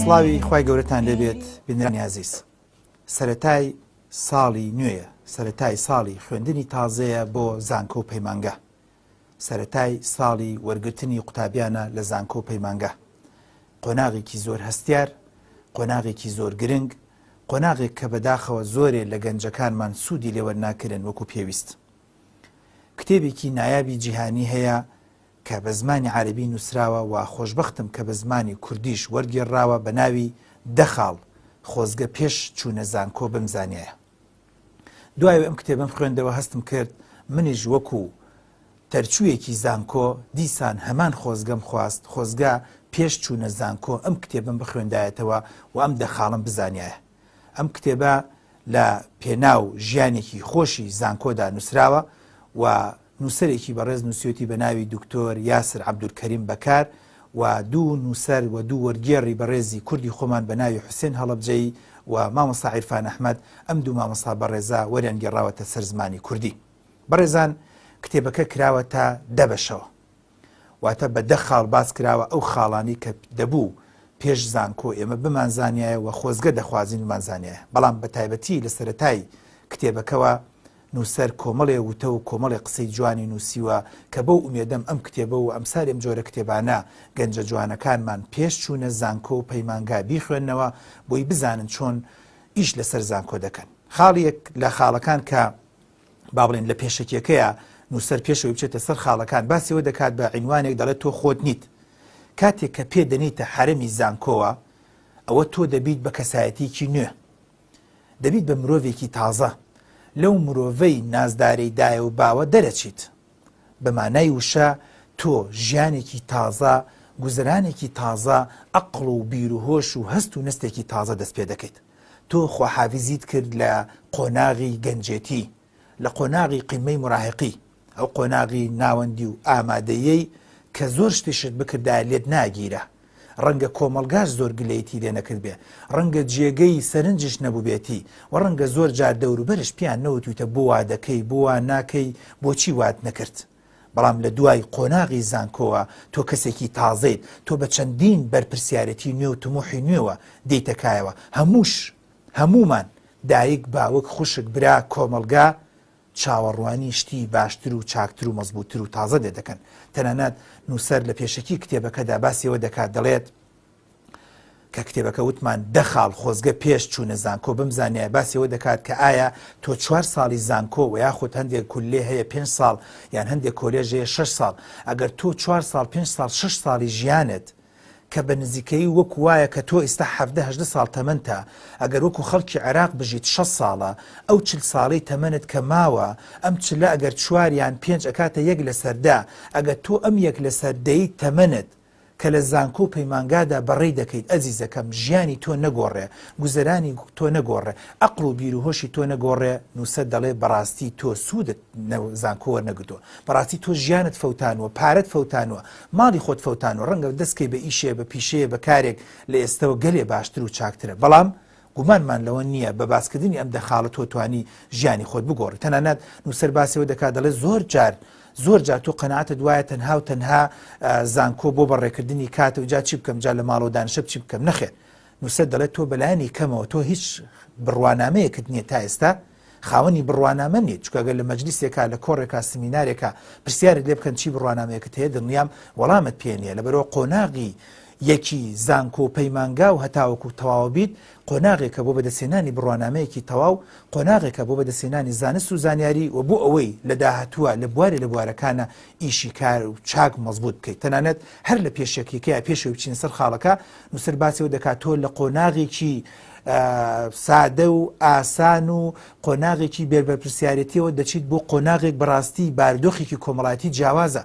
سڵاوی خوای گەورەتان لێبێت بینرانی عەزیز. سەرەتای ساڵی نوێیە، سەرەتای ساڵی خوێندنی تازەیە بۆ زانکۆ و پەیمانگە، سەرەتای ساڵی وەرگرتنی قوتابیانە لە زانکۆ و پەیمانگە. قۆناغێکی زۆر هەستیار، قۆناغێکی زۆر گرنگ، قۆناغێک کە بەداخەوە زۆرێ لە گەنجەکانمان سوودی لێوەرناکردن وەکو پێویست. کتێبێکی نایابی جیهانی هەیە کە بە زمانی عەرەبی نووسراوە و خۆشبەختم کە بە زمانی کوردیش وەرگێڕاوە بە ناوی دەخاڵ خۆزگە پێش چوونە زانکۆ بمزانایە. دوای ئەم کتێبم خوێندەوە هەستم کرد منیش وەکو تەرچوویەکی زانکۆ دیسان هەمان خۆزگەم خواست خۆزگە پێش چوونە زانکۆ ئەم کتێبم بخوێندایەتەوە و ئەم دەخاڵم بزانایە. ئەم کتێبە لە پێناو ژیانێکی خۆشی زانکۆدا نووسراوە و نووسەرێکی بەڕێز نووسێتی بە ناوی دکتۆر یاسر عەبدولکەریم بەکار و دوو نووسەر و دوو وەرگێڕی بەڕێزی کوردی خۆمان بە ناوی حوسێن هەڵەبجەیی و مامۆستا عیرفان ئەحمەد ئەم دوو مامۆستا بەڕێزە وەریان گێڕاوەتە سەر زمانی کوردی. بەڕێزان کتێبەکە کراوەتە دە بەشەوە، واتە بە دە خاڵ باس کراوە ئەو خاڵانی کە دەبوو پێش زانکۆ ئێمە بمانزانایە و خۆزگە دەخوازین بمانزانایە. بەڵام بە تایبەتی لە سەرەتای کتێبەکەوە نووسەر کۆمەڵێ وتە و کۆمەڵی قسەی جوانی نووسیوە کە بەو ئومێدەم ئەم کتێبە و ئەمسار ئەم جۆرە کتێبانە گەنجە جوانەکانمان پێش چوونە زانکۆ و پەیمانگا بیخوێننەوە بۆی بزانن چۆن ئیش لەسەر زانکۆ دەکەن. خاڵیەک لە خاڵەکان کە با بڵێن لە پێشەکیەکەیە نووسەر پێشەوەی بچێتە سەر خاڵەکان باسیەوە دەکات بە عینوانێک دەڵێت تۆ خۆت نیت. کاتێک کە پێ دەنیتە حرەمی زانکۆوە ئەوە تۆ دەبیت بە کەسایەتیکی نوێ، دەبیت بە مرۆڤێکی تازە، لەو مرۆڤەی نازدارەی دایە و باوە دەرەچیت. بە مانای وشە تۆ ژیانێکی تازە، گوزەرانێکی تازە، عەقڵ و بیر و هۆش و هەست و نەستێکی تازە دەست پێ دەکەیت. تۆ خواحافیزیت کرد لە قۆناغی گەنجێتی، لە قۆناغی قیمەی مراهقی، ئەو قۆناغی ناوەندی و ئامادەیەی کە زۆر شتێشت بکردایە لێت ناگیرە. ڕەنگە کۆمەڵگاش زۆر گلەیەتی لێ نەکرد بێ، ڕەنگە جێگەی سەرنجش نەبوو بێتی و ڕەنگە زۆر جار دەوروبەرش پیان نەوتویتە بۆ وا دەکەی بۆ وا ناکەی بۆچی وات نەکرد. بەڵام لە دوای قۆناغی زانکۆوە تۆ کەسێکی تازەیت، تۆ بە چەندین بەرپرسیارەتی نوێ و تموحی نوێوە دەیتەکایەوە. هەمومان دایک باوک خوشک برا کۆمەڵگا چاوەڕوانی شتی باشتر و چاکتر و مەزبوطتر و تازە دێ دەکەن. تەنانەت نووسەر لە پێشەکی کتێبەکەدا باسیەوە دەکات دەڵێت کە کتێبەکە وتمان دەخاڵ خۆزگە پێش چوونە زانکۆ بمزانایە، باسیەوە دەکات کە ئایا تۆ 4 ساڵی زانکۆ و یاخود هەندێک کولێ هەیە 5 ساڵ یان هەندێک کۆلێژ هەیە 6 ساڵ، ئەگەر تۆ 4 ساڵ 5 ساڵ 6 ساڵی ژیانت کە بە نزیکەی وەکو وایە کە تۆ ئێستا 17 ساڵ تەمەنتە، ئەگەر وەکو خەڵکی عێراق بژیت 6 ساڵە ئەو 40 ساڵەی تەمەنت کە ماوە ئەم چلە ئەگەر 4 یان 5 ئەکاتە 1 لەسەردا، ئەگەر تۆ ئەم 1 لەسەردەی تەمەنت کە لە زانکۆ و پەیمانگادا بەڕێی دەکەیت ئەزیزەکەم ژیانی تۆ نەگۆڕێ، گوزەرانی تۆ نەگۆڕێ، عەقڵ و بیر و هۆشی تۆ نەگۆڕێ، نووسەر دەڵێ بەڕاستی تۆ سوودت زانکۆ وەرنەگرتووە، بەڕاستی تۆ ژیانت فەوتانوە، پارەت فەوتانوە، ماڵی خۆت فەوتانوە، ڕەنگە دەستکەی بە ئیشێ بە پیشەیە بە کارێک لە ئێستەوە گەلێ باشتر و چاکترە. بەڵام گومانمان لەوە نییە بە باسکردنی ئەم دەخاڵە تۆ توانی ژیانی خۆت بگۆڕی. تەنانەت نووسەر باسیەوە دەکات دەڵێ زۆر جار تۆ قەنەعەتت وایە تەنها و تەنها زانکۆ بۆ بەڕێکردنی کاتە و جا چی بکەم، جا لە ماڵەوە دانیشە چی بکەم. نەخێر، نووسەر دەڵێت تۆ بەلایانی کەمەوە تۆ هیچ بڕوانامەیەکت نییە تا ئێستا، خاوەنی بڕوانامە نیت، چونکە ئەگەر لە مەجلیسێکا لە کۆڕێکا سمینارێکا پرسیارت لێ بکەن چی بڕوانامەیەکت هەیە دڵنیام وەڵامت پێ نییە. لەبەرەوە قۆناغی یەکی زانکۆ و پەیمانگا و هەتاوەکو تەواو بیت قۆناغێکە بۆ بەدەستێنانی بڕوانامەیەکی تەواو، قۆناغێکە بۆ بەدەستێنانی زانست و زانیاری و بۆ ئەوەی لە داهاتووە لە بوارێ لە بوارەکانە ئیشی کار و چاک مەزبوط بکەیت. تەنانەت هەر لە پێشەکێکەیە پێشەوەی بچینە سەر خاڵەکە نووسەر باسیەوە دەکات تۆ لە قۆناغێکی سادە و ئاسان و قۆناغێکی بێبەرپرسیارەتیەوە دەچیت بۆ قۆناغێک بەڕاستی بارودۆخێکی کۆمەڵایەتی جیاوازە.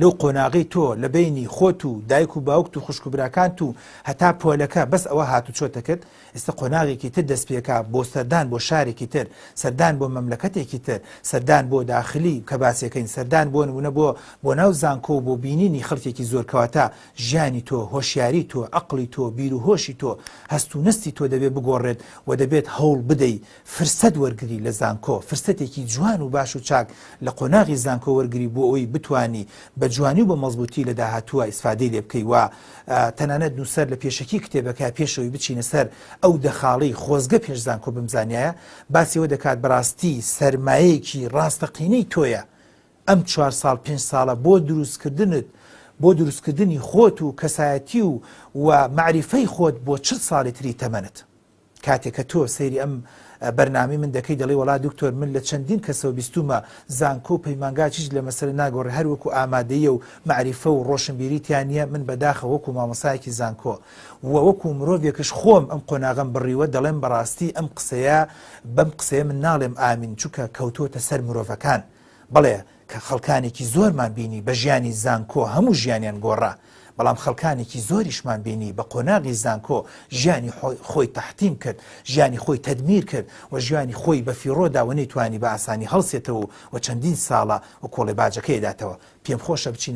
لەو قۆناغی تۆ لە بینی خۆت و دایک و باوکت و خوشک و براکانت و هەتا پۆلەکە بەس ئەوە هاتوچۆتە کرد، ئێستا قۆناغێکی تر دەست پێکا بۆ سەردان بۆ شارێکی تر، سەردان بۆ مەملەکەتێکی تر، سەردان بۆ داخلی کە باسیەکەین، سەردان بۆ نمونە بۆ ناو زانکۆ و بۆ بینینی خەڵکێکی زۆر کەواتە ژیانی تۆ، هۆشیاری تۆ، عەقڵی تۆ، بیر و هۆشی تۆ، هەست و نستی تۆ دەبێت بگۆڕێت و دەبێت هەوڵ بدەی فرسەت وەرگری لە زانکۆ، فرسەتێکی جوان و باش و چاک لە قۆناغی زانکۆ وەرگری بۆ ئەوەی بتوانی بە جوانی و بە مەزبوطی لە داهاتووە ئیسفادەی لێ بکەی و تەنانەت نووسەر لە پێشکی کتێبەکە پێشەوەی بچینە سەر ئەو دەخاڵەی خۆزگە پێشزانکۆ بمزانایە باسیەوە دەکات بەڕاستی سەرمایەیەکی ڕاستەقینەی تۆیە ئەم 4 ساڵ 5 ساڵە بۆ دروستکردنی خۆت و کەسایەتی و معریفەی خۆت بۆ 40 ساڵی تری تەمەنت کاتێک کە تۆ سەیری ئەم بەرنامی من دەکەی دەڵێ وڵا دکتۆر من لە چەندین کەسەوە بیستومە زانکۆ و پەیمانگا چیش لە مەسەلە ناگۆڕێ هەر وەکو ئامادەیە و معریفە و ڕۆشنبیریتیان نییە من بەداخە وەکو مامۆسایەکی زانکۆ و وەکو مرۆڤێکش خۆم ئەم قۆناغەم بڕیوە دەڵێم بەڕاستی ئەم قسەیە من ناڵێم ئامین چونکە کەوتۆتە سەر مرۆڤەکان بەڵێ کە خەڵکانێکی زۆرمان بینی بە ژیانی زانکۆ هەموو ژیانیان گۆڕا بەڵام خەڵکانێکی زۆریشمان بینی بە قۆناغی زانکۆ ژیانی خۆی تەحتیم کرد ژیانی خۆی تەدمیر کرد و ژیانی خۆی بە فیڕۆدا و نەیتوانی بە ئاسانی هەڵسێتەوە و چەندین ساڵە و کۆڵێ باجەکەی داتەوە پێم خۆشە بچین